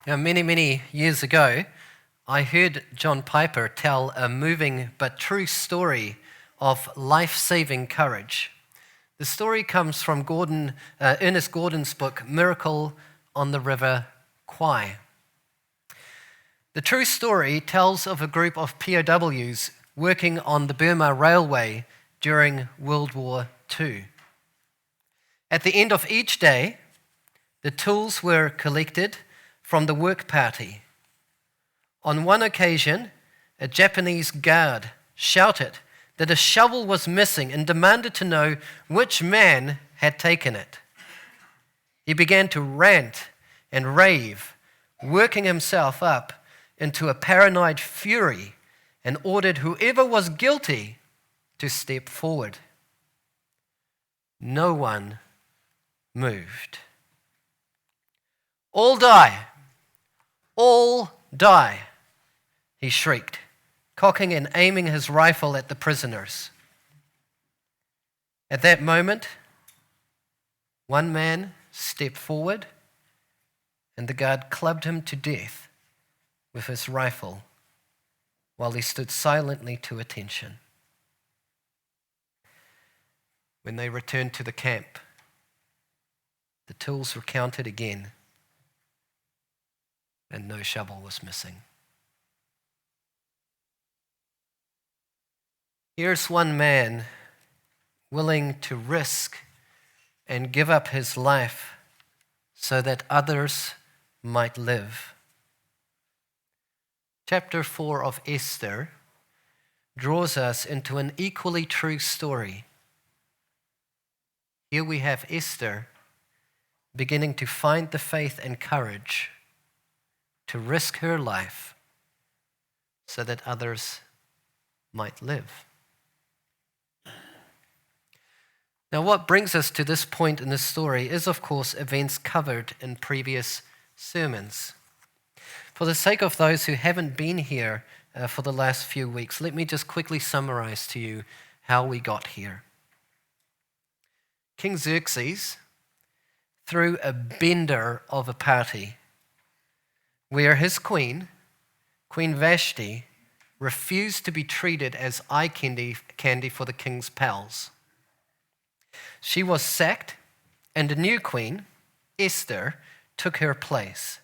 Many, many years ago, I heard John Piper tell a moving but true story of life-saving courage. The story comes from Ernest Gordon's book, Miracle on the River Kwai. The true story tells of a group of POWs working on the Burma Railway during World War II. At the end of each day, the tools were collected from the work party. On one occasion, a Japanese guard shouted that a shovel was missing and demanded to know which man had taken it. He began to rant and rave, working himself up into a paranoid fury, and ordered whoever was guilty to step forward. No one moved. "All die! All die!" he shrieked, cocking and aiming his rifle at the prisoners. At that moment, one man stepped forward and the guard clubbed him to death with his rifle while he stood silently to attention. When they returned to the camp, the tools were counted again and no shovel was missing. Here's one man willing to risk and give up his life so that others might live. Chapter 4 of Esther draws us into an equally true story. Here we have Esther beginning to find the faith and courage to risk her life so that others might live. Now, what brings us to this point in the story is, of course, events covered in previous sermons. For the sake of those who haven't been here for the last few weeks, let me just quickly summarize to you how we got here. King Xerxes threw a bender of a party where his queen, Queen Vashti, refused to be treated as eye candy for the king's pals. She was sacked, and a new queen, Esther, took her place.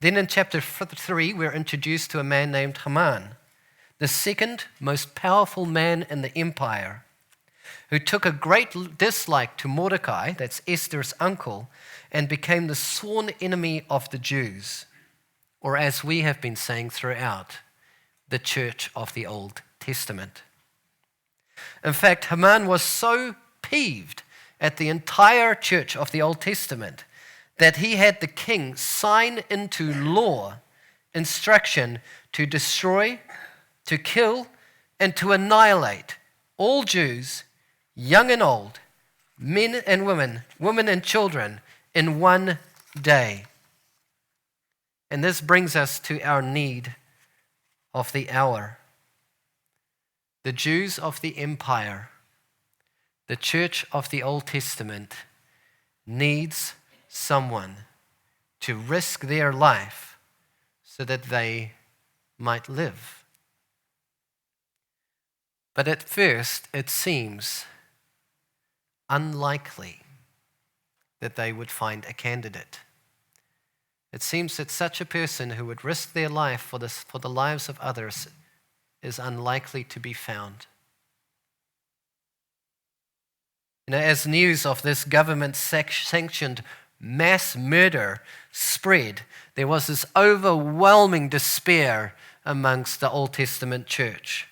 Then in chapter 3, we're introduced to a man named Haman, the second most powerful man in the empire, who took a great dislike to Mordecai, that's Esther's uncle, and became the sworn enemy of the Jews, or as we have been saying throughout, the Church of the Old Testament. In fact, Haman was so peeved at the entire Church of the Old Testament that he had the king sign into law instruction to destroy, to kill, and to annihilate all Jews, young and old, men and women, women and children, in one day. And this brings us to our need of the hour. The Jews of the empire, the Church of the Old Testament, needs someone to risk their life so that they might live. But at first, it seems unlikely that they would find a candidate. It seems that such a person who would risk their life for the lives of others is unlikely to be found. As news of this government-sanctioned mass murder spread, there was this overwhelming despair amongst the Old Testament church.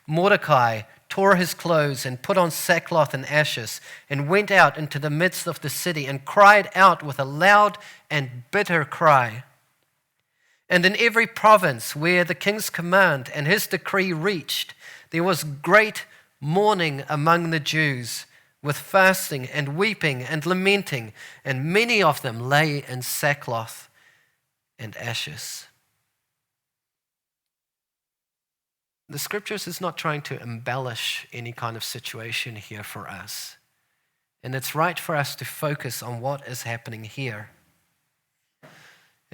Mordecai tore his clothes and put on sackcloth and ashes and went out into the midst of the city and cried out with a loud and bitter cry. And in every province where the king's command and his decree reached, there was great mourning among the Jews, with fasting and weeping and lamenting, and many of them lay in sackcloth and ashes. The scriptures is not trying to embellish any kind of situation here for us. And it's right for us to focus on what is happening here.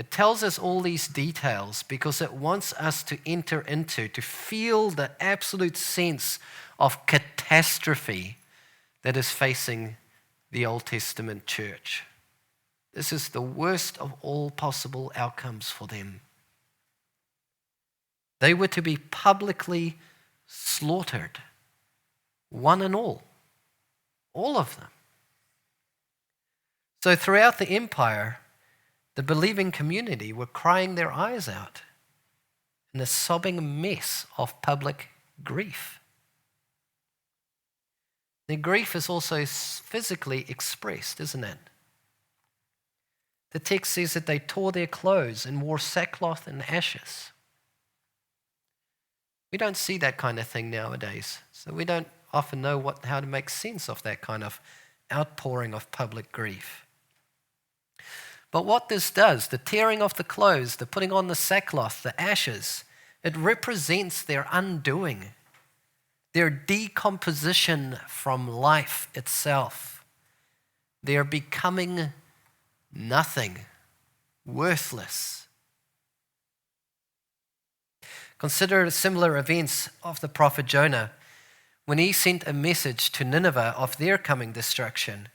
It tells us all these details because it wants us to enter into, to feel the absolute sense of catastrophe that is facing the Old Testament church. This is the worst of all possible outcomes for them. They were to be publicly slaughtered, one and all of them. So throughout the empire, the believing community were crying their eyes out in a sobbing mess of public grief. Their grief is also physically expressed, isn't it? The text says that they tore their clothes and wore sackcloth and ashes. We don't see that kind of thing nowadays, so we don't often know how to make sense of that kind of outpouring of public grief. But what this does, the tearing of the clothes, the putting on the sackcloth, the ashes, it represents their undoing, their decomposition from life itself. Their becoming nothing, worthless. Consider similar events of the prophet Jonah when he sent a message to Nineveh of their coming destruction.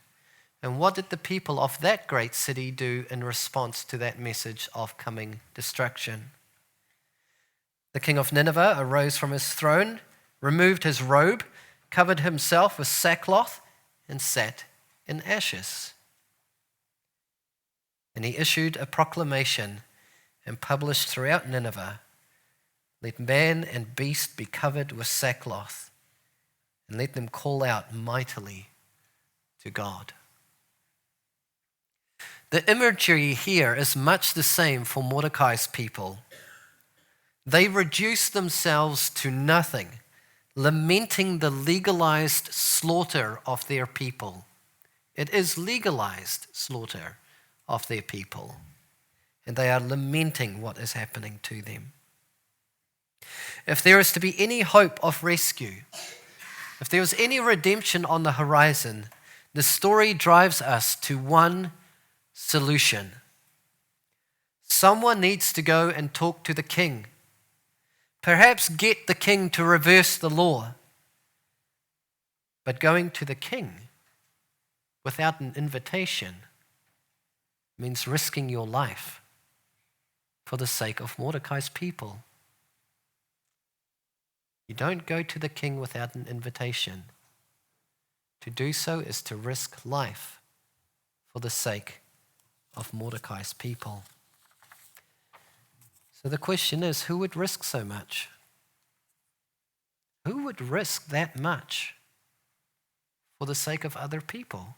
And what did the people of that great city do in response to that message of coming destruction? The king of Nineveh arose from his throne, removed his robe, covered himself with sackcloth, and sat in ashes. And he issued a proclamation and published throughout Nineveh, "Let man and beast be covered with sackcloth, and let them call out mightily to God." The imagery here is much the same for Mordecai's people. They reduce themselves to nothing, lamenting the legalized slaughter of their people. It is legalized slaughter of their people, and they are lamenting what is happening to them. If there is to be any hope of rescue, if there is any redemption on the horizon, the story drives us to one solution. Someone needs to go and talk to the king. Perhaps get the king to reverse the law. But going to the king without an invitation means risking your life for the sake of Mordecai's people. You don't go to the king without an invitation. To do so is to risk life for the sake of Mordecai's people. So the question is, who would risk so much? Who would risk that much for the sake of other people?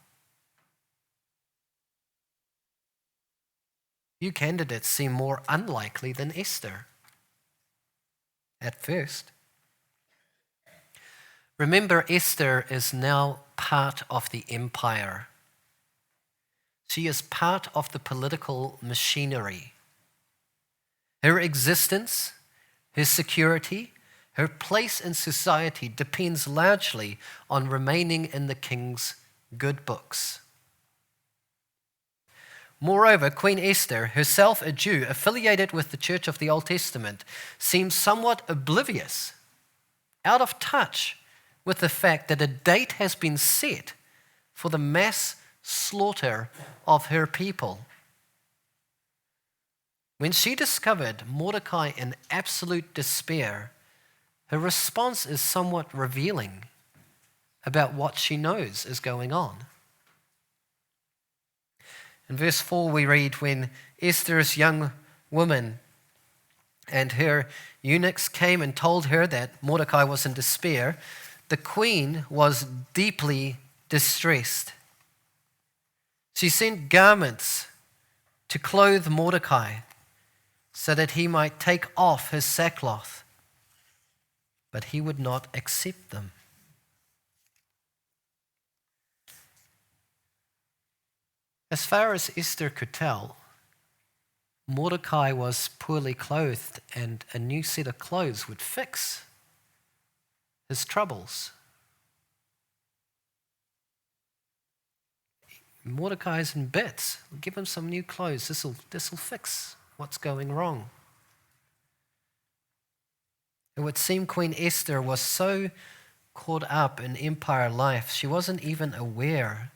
Few candidates seem more unlikely than Esther at first. Remember, Esther is now part of the empire. She is part of the political machinery. Her existence, her security, her place in society depends largely on remaining in the king's good books. Moreover, Queen Esther, herself a Jew affiliated with the Church of the Old Testament, seems somewhat oblivious, out of touch with the fact that a date has been set for the mass slaughter of her people. When she discovered Mordecai in absolute despair, her response is somewhat revealing about what she knows is going on. In verse 4 we read, when Esther's young woman and her eunuchs came and told her that Mordecai was in despair, the queen was deeply distressed. She sent garments to clothe Mordecai so that he might take off his sackcloth, but he would not accept them. As far as Esther could tell, Mordecai was poorly clothed, and a new set of clothes would fix his troubles. Mordecai's in bits. Give him some new clothes. This'll fix what's going wrong. It would seem Queen Esther was so caught up in empire life, she wasn't even aware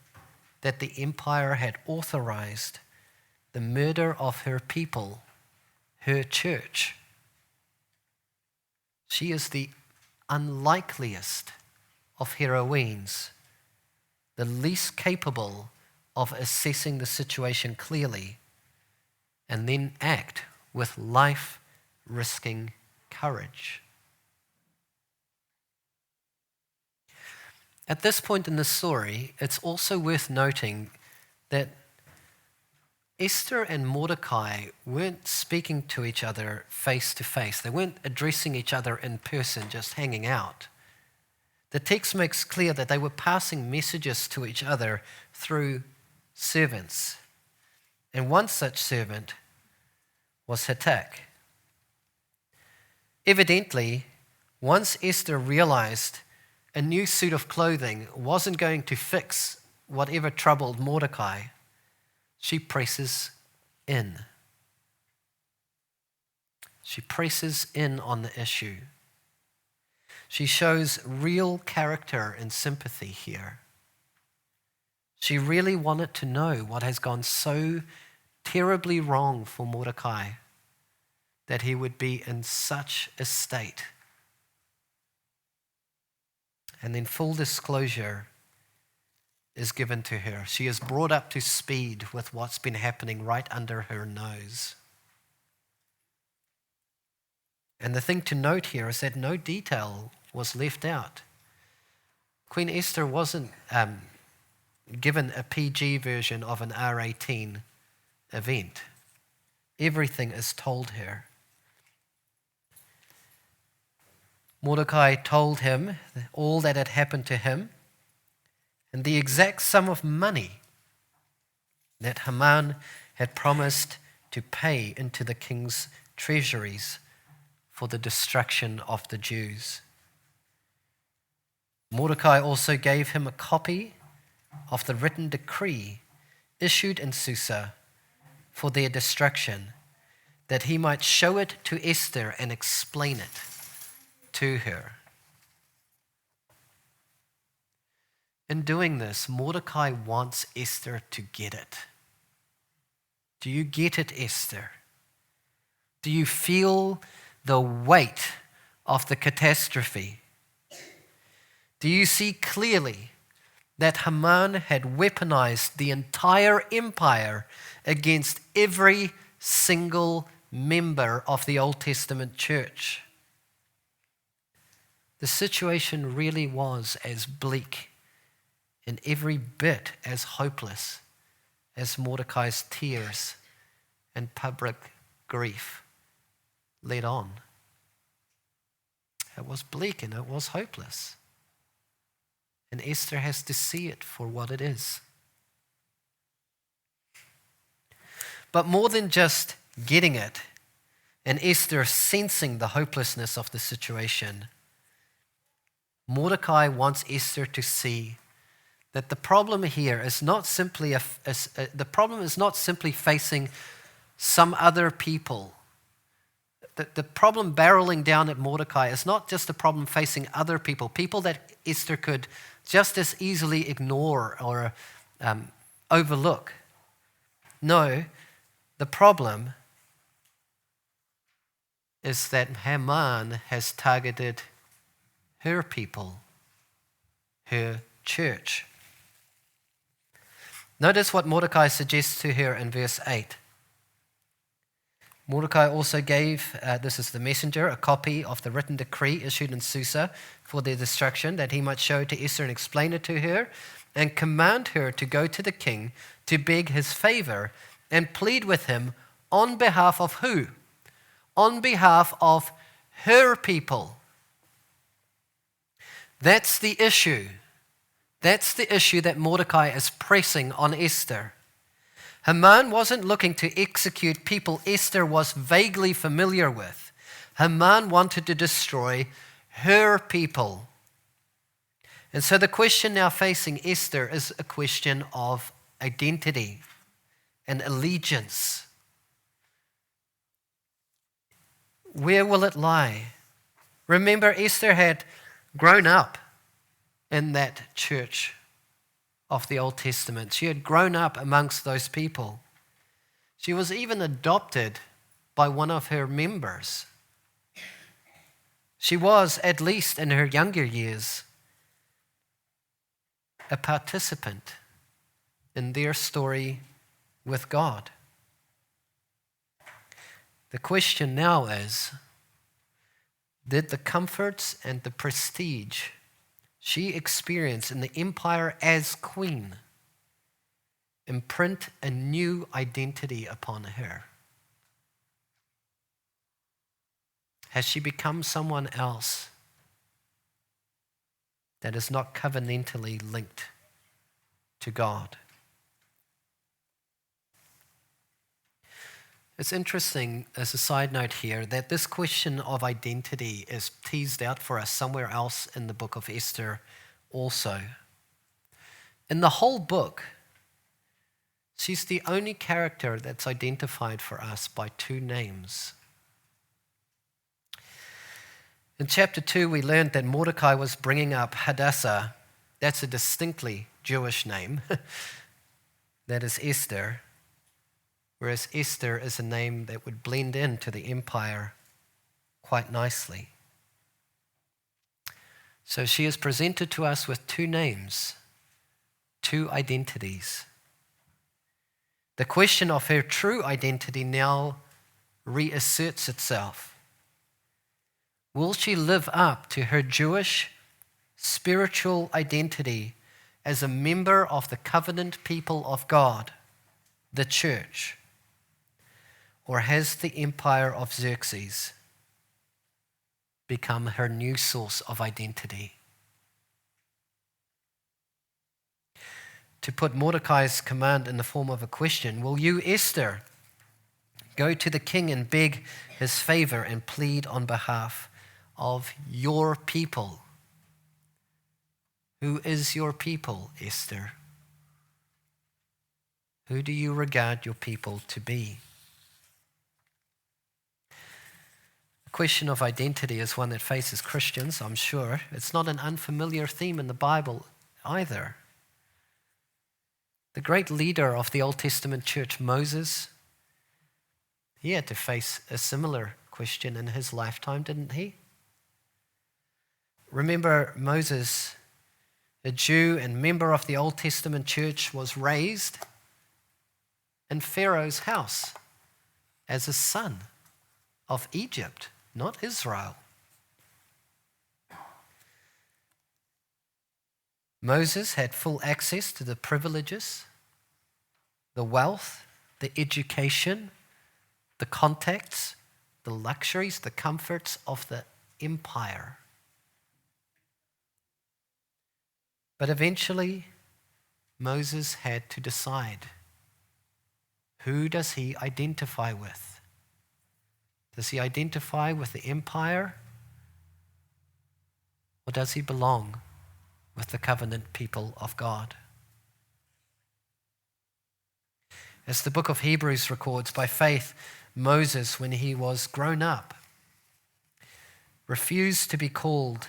that the empire had authorized the murder of her people, her church. She is the unlikeliest of heroines, the least capable of assessing the situation clearly, and then act with life-risking courage. At this point in the story, it's also worth noting that Esther and Mordecai weren't speaking to each other face to face. They weren't addressing each other in person, just hanging out. The text makes clear that they were passing messages to each other through servants. And one such servant was Hatak. Evidently, once Esther realized a new suit of clothing wasn't going to fix whatever troubled Mordecai, she presses in. She presses in on the issue. She shows real character and sympathy here. She really wanted to know what has gone so terribly wrong for Mordecai that he would be in such a state. And then full disclosure is given to her. She is brought up to speed with what's been happening right under her nose. And the thing to note here is that no detail was left out. Queen Esther wasn't given a PG version of an R18 event. Everything is told her. Mordecai told him all that had happened to him and the exact sum of money that Haman had promised to pay into the king's treasuries for the destruction of the Jews. Mordecai also gave him a copy of the written decree issued in Susa for their destruction, that he might show it to Esther and explain it to her. In doing this, Mordecai wants Esther to get it. Do you get it, Esther? Do you feel the weight of the catastrophe? Do you see clearly that Haman had weaponized the entire empire against every single member of the Old Testament church? The situation really was as bleak and every bit as hopeless as Mordecai's tears and public grief led on. It was bleak and it was hopeless. And Esther has to see it for what it is. But more than just getting it and Esther sensing the hopelessness of the situation, Mordecai wants Esther to see that the problem here is not simply the problem is not simply facing some other people. The problem barreling down at Mordecai is not just a problem facing other people, people that Esther could just as easily ignore or overlook. No, the problem is that Haman has targeted her people, her church. Notice what Mordecai suggests to her in verse 8. Mordecai also gave, this is the messenger, a copy of the written decree issued in Susa for their destruction, that he might show it to Esther and explain it to her, and command her to go to the king to beg his favor and plead with him on behalf of who? On behalf of her people. That's the issue. That's the issue that Mordecai is pressing on Esther. Haman wasn't looking to execute people Esther was vaguely familiar with. Haman wanted to destroy her people. And so the question now facing Esther is a question of identity and allegiance. Where will it lie? Remember, Esther had grown up in that church of the Old Testament. She had grown up amongst those people. She was even adopted by one of her members. She was, at least in her younger years, a participant in their story with God. The question now is, did the comforts and the prestige she experienced in the empire as queen imprint a new identity upon her? Has she become someone else that is not covenantally linked to God? It's interesting, as a side note here, that this question of identity is teased out for us somewhere else in the book of Esther also. In the whole book, she's the only character that's identified for us by two names. In chapter 2, we learned that Mordecai was bringing up Hadassah. That's a distinctly Jewish name. That is Esther. Whereas Esther is a name that would blend into the empire quite nicely. So she is presented to us with two names, two identities. The question of her true identity now reasserts itself. Will she live up to her Jewish spiritual identity as a member of the covenant people of God, the church? Or has the empire of Xerxes become her new source of identity? To put Mordecai's command in the form of a question, will you, Esther, go to the king and beg his favor and plead on behalf of your people? Who is your people, Esther? Who do you regard your people to be? The question of identity is one that faces Christians, I'm sure. It's not an unfamiliar theme in the Bible either. The great leader of the Old Testament church, Moses, he had to face a similar question in his lifetime, didn't he? Remember, Moses, a Jew and member of the Old Testament church, was raised in Pharaoh's house as a son of Egypt, not Israel. Moses had full access to the privileges, the wealth, the education, the contacts, the luxuries, the comforts of the empire. But eventually, Moses had to decide, who does he identify with? Does he identify with the empire? Or does he belong with the covenant people of God? As the book of Hebrews records, by faith, Moses, when he was grown up, refused to be called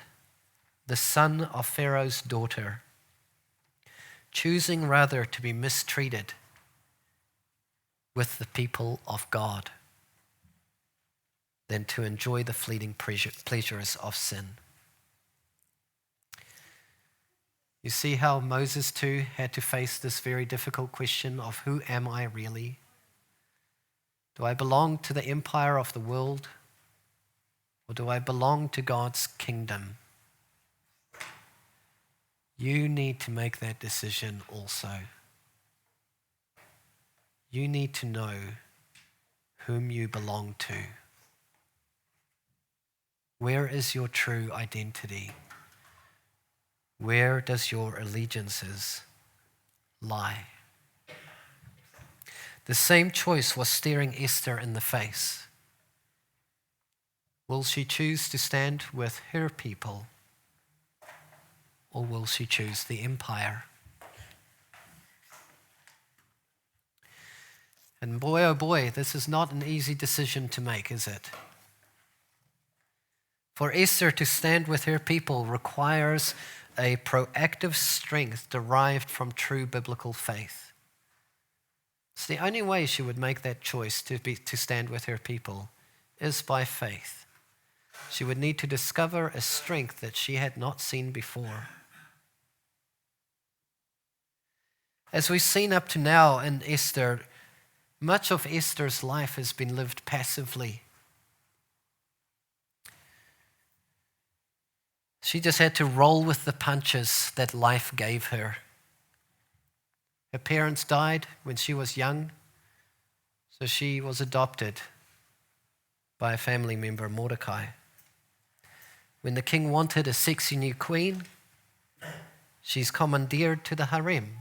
the son of Pharaoh's daughter, choosing rather to be mistreated with the people of God than to enjoy the fleeting pleasures of sin. You see how Moses too had to face this very difficult question of who am I really? Do I belong to the empire of the world, or do I belong to God's kingdom? You need to make that decision also. You need to know whom you belong to. Where is your true identity? Where does your allegiances lie? The same choice was staring Esther in the face. Will she choose to stand with her people, or will she choose the empire? And boy, oh boy, this is not an easy decision to make, is it? For Esther to stand with her people requires a proactive strength derived from true biblical faith. It's the only way she would make that choice to stand with her people is by faith. She would need to discover a strength that she had not seen before. As we've seen up to now in Esther, much of Esther's life has been lived passively. She just had to roll with the punches that life gave her. Her parents died when she was young, so she was adopted by a family member, Mordecai. When the king wanted a sexy new queen, she's commandeered to the harem.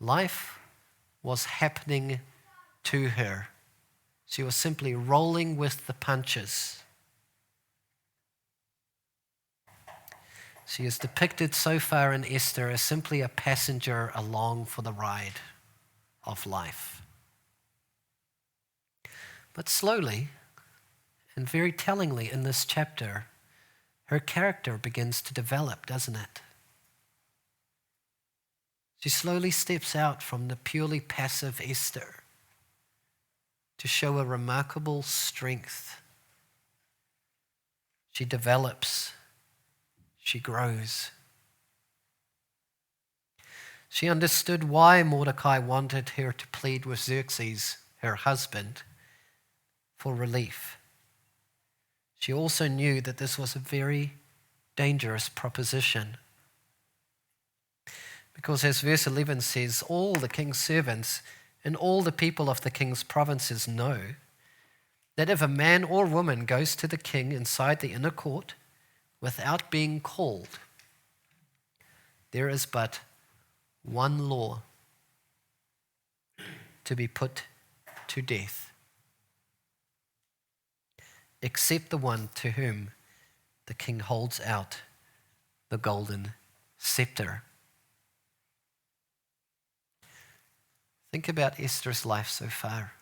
Life was happening to her. She was simply rolling with the punches. She is depicted so far in Esther as simply a passenger along for the ride of life. But slowly, and very tellingly in this chapter, her character begins to develop, doesn't it? She slowly steps out from the purely passive Esther to show a remarkable strength. She develops. She grows. She understood why Mordecai wanted her to plead with Xerxes, her husband, for relief. She also knew that this was a very dangerous proposition. Because as verse 11 says, all the king's servants and all the people of the king's provinces know that if a man or woman goes to the king inside the inner court without being called, there is but one law: to be put to death, except the one to whom the king holds out the golden scepter. Think about Esther's life so far.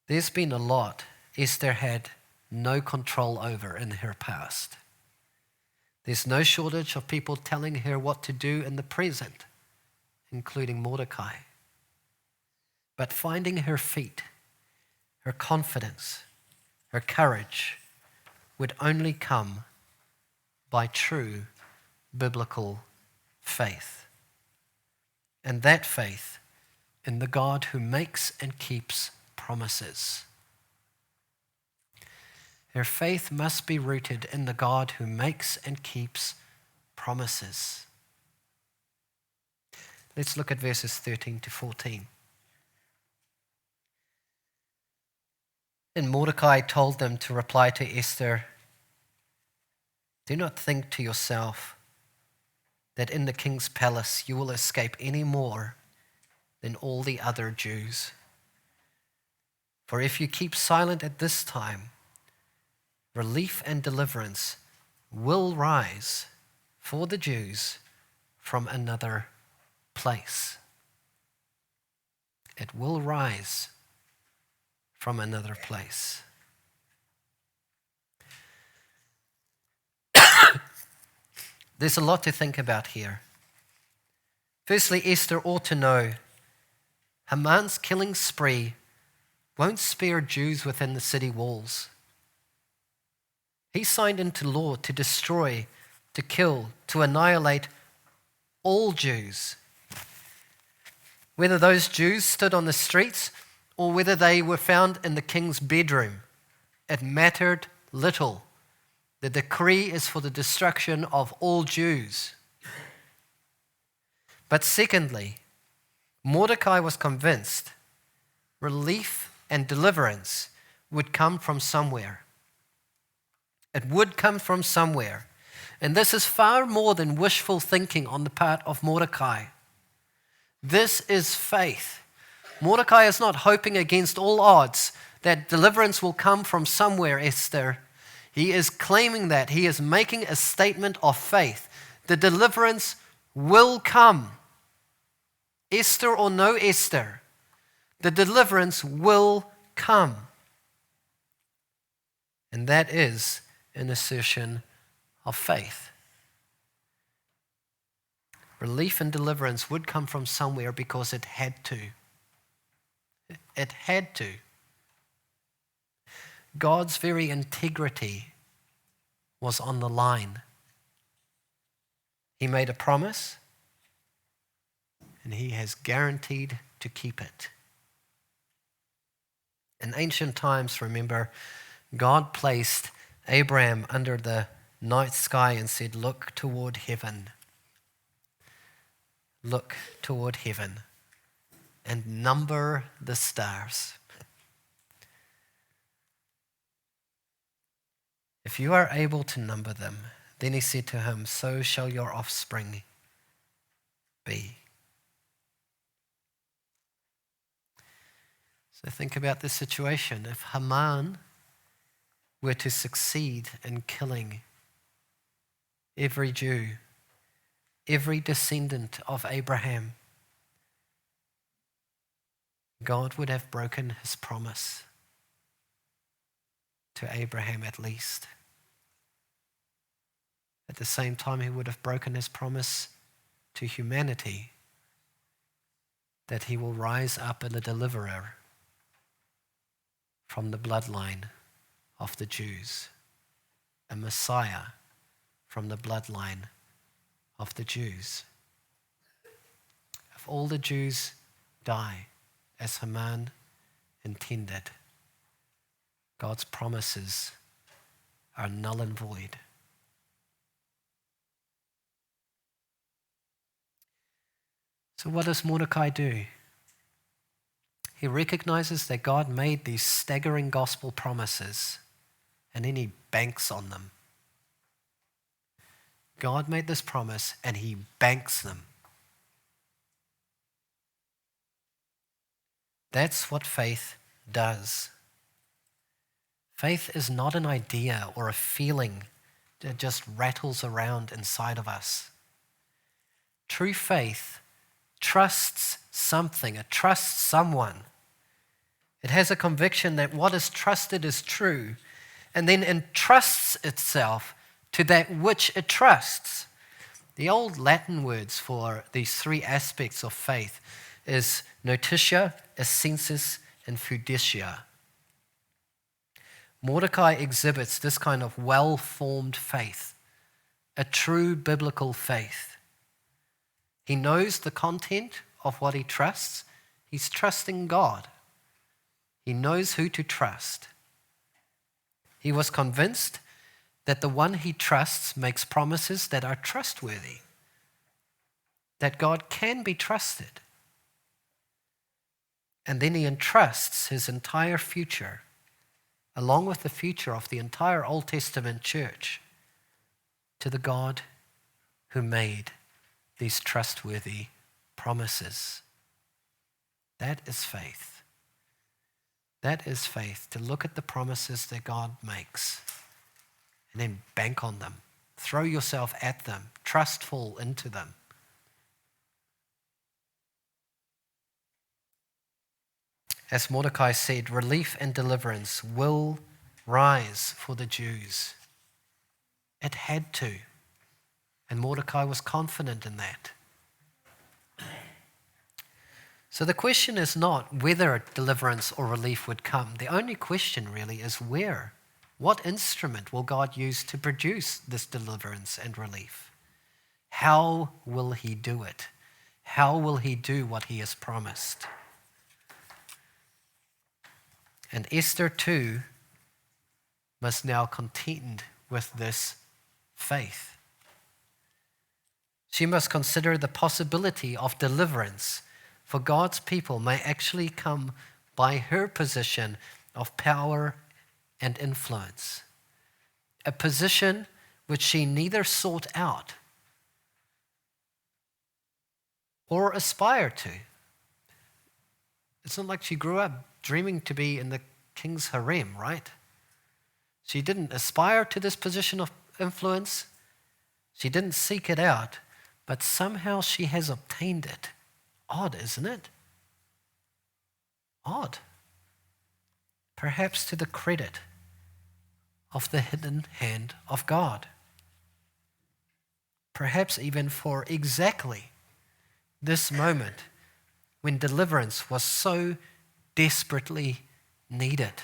There's been a lot Esther had no control over in her past. There's no shortage of people telling her what to do in the present, including Mordecai. But finding her feet, her confidence, her courage would only come by true biblical faith. And that faith in the God who makes and keeps promises. Her faith must be rooted in the God who makes and keeps promises. Let's look at verses 13 to 14. And Mordecai told them to reply to Esther, "Do not think to yourself that in the king's palace you will escape any more than all the other Jews. For if you keep silent at this time, relief and deliverance will rise for the Jews from another place." It will rise from another place. There's a lot to think about here. Firstly, Esther ought to know Haman's killing spree won't spare Jews within the city walls. He signed into law to destroy, to kill, to annihilate all Jews. Whether those Jews stood on the streets or whether they were found in the king's bedroom, it mattered little. The decree is for the destruction of all Jews. But secondly, Mordecai was convinced relief and deliverance would come from somewhere. It would come from somewhere. And this is far more than wishful thinking on the part of Mordecai. This is faith. Mordecai is not hoping against all odds that deliverance will come from somewhere, Esther. He is claiming that. He is making a statement of faith. The deliverance will come. Esther or no Esther, the deliverance will come. And that is an assertion of faith. Relief and deliverance would come from somewhere because it had to. It had to. God's very integrity was on the line. He made a promise, and he has guaranteed to keep it. In ancient times, remember, God placed Abraham under the night sky and said, look toward heaven. Look toward heaven and number the stars. If you are able to number them, then he said to him, so shall your offspring be. So think about this situation. If Haman were to succeed in killing every Jew, every descendant of Abraham, God would have broken his promise to Abraham at least. At the same time, he would have broken his promise to humanity that he will rise up as a deliverer from the bloodline of the Jews, a Messiah from the bloodline of the Jews. If all the Jews die as Haman intended, God's promises are null and void. So what does Mordecai do? He recognizes that God made these staggering gospel promises, and then he banks on them. God made this promise, and he banks them. That's what faith does. Faith is not an idea or a feeling that just rattles around inside of us. True faith trusts something, it trusts someone. It has a conviction that what is trusted is true, and then entrusts itself to that which it trusts. The old Latin words for these three aspects of faith is notitia, assensus, and fiducia. Mordecai exhibits this kind of well-formed faith, a true biblical faith. He knows the content of what he trusts. He's trusting God. He knows who to trust. He was convinced that the one he trusts makes promises that are trustworthy, that God can be trusted. And then he entrusts his entire future, along with the future of the entire Old Testament church, to the God who made these trustworthy promises. That is faith. That is faith, to look at the promises that God makes and then bank on them. Throw yourself at them, trustful into them. As Mordecai said, relief and deliverance will rise for the Jews. It had to. And Mordecai was confident in that. So the question is not whether deliverance or relief would come. The only question really is where. What instrument will God use to produce this deliverance and relief? How will he do it? How will he do what he has promised? And Esther too must now contend with this faith. She must consider the possibility of deliverance for God's people may actually come by her position of power and influence, a position which she neither sought out or aspired to. It's not like she grew up dreaming to be in the king's harem, right? She didn't aspire to this position of influence. She didn't seek it out, but somehow she has obtained it. Odd, isn't it? Odd. Perhaps to the credit of the hidden hand of God. Perhaps even for exactly this moment when deliverance was so desperately needed.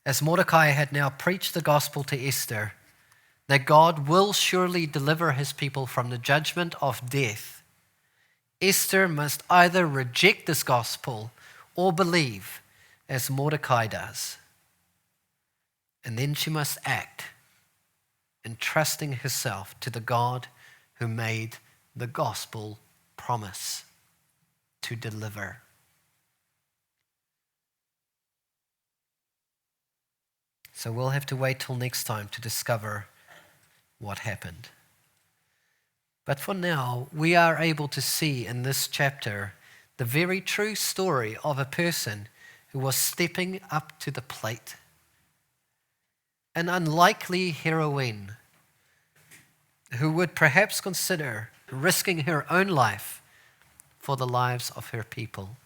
As Mordecai had now preached the gospel to Esther, that God will surely deliver his people from the judgment of death, Esther must either reject this gospel or believe as Mordecai does. And then she must act, entrusting herself to the God who made the gospel promise to deliver. So we'll have to wait till next time to discover what happened. But for now, we are able to see in this chapter the very true story of a person who was stepping up to the plate. An unlikely heroine who would perhaps consider risking her own life for the lives of her people.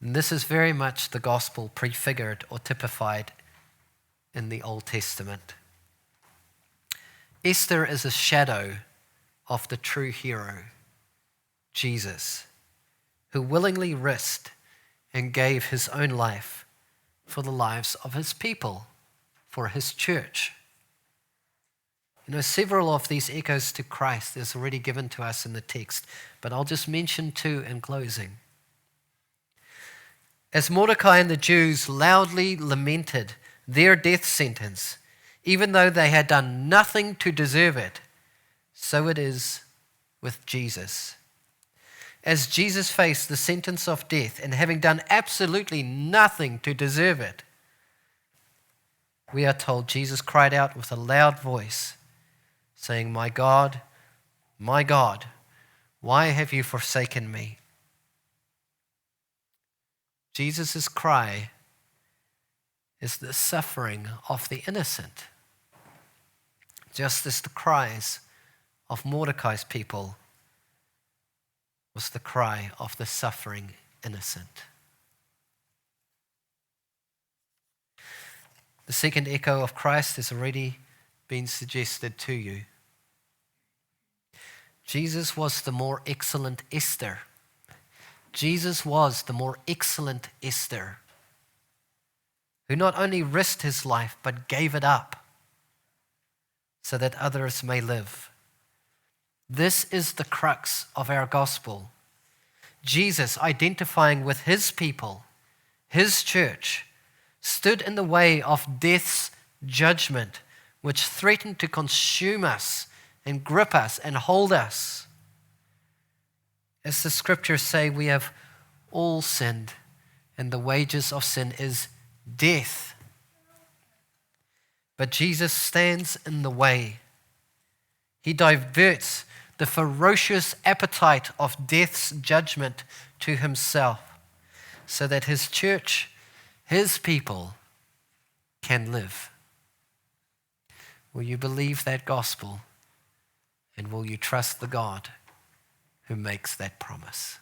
And this is very much the gospel prefigured or typified in the Old Testament. Esther is a shadow of the true hero, Jesus, who willingly risked and gave his own life for the lives of his people, for his church. You know, several of these echoes to Christ is already given to us in the text, but I'll just mention two in closing. As Mordecai and the Jews loudly lamented their death sentence, even though they had done nothing to deserve it, so it is with Jesus. As Jesus faced the sentence of death and having done absolutely nothing to deserve it, we are told Jesus cried out with a loud voice, saying, my God, why have you forsaken me?" Jesus' cry is the suffering of the innocent, just as the cries of Mordecai's people was the cry of the suffering innocent. The second echo of Christ has already been suggested to you. Jesus was the more excellent Esther. Jesus was the more excellent Esther, who not only risked his life but gave it up so that others may live. This is the crux of our gospel. Jesus, identifying with his people, his church, stood in the way of death's judgment, which threatened to consume us and grip us and hold us. As the scriptures say, we have all sinned, and the wages of sin is death. But Jesus stands in the way. He diverts the ferocious appetite of death's judgment to himself, so that his church, his people, can live. Will you believe that gospel? And will you trust the God who makes that promise?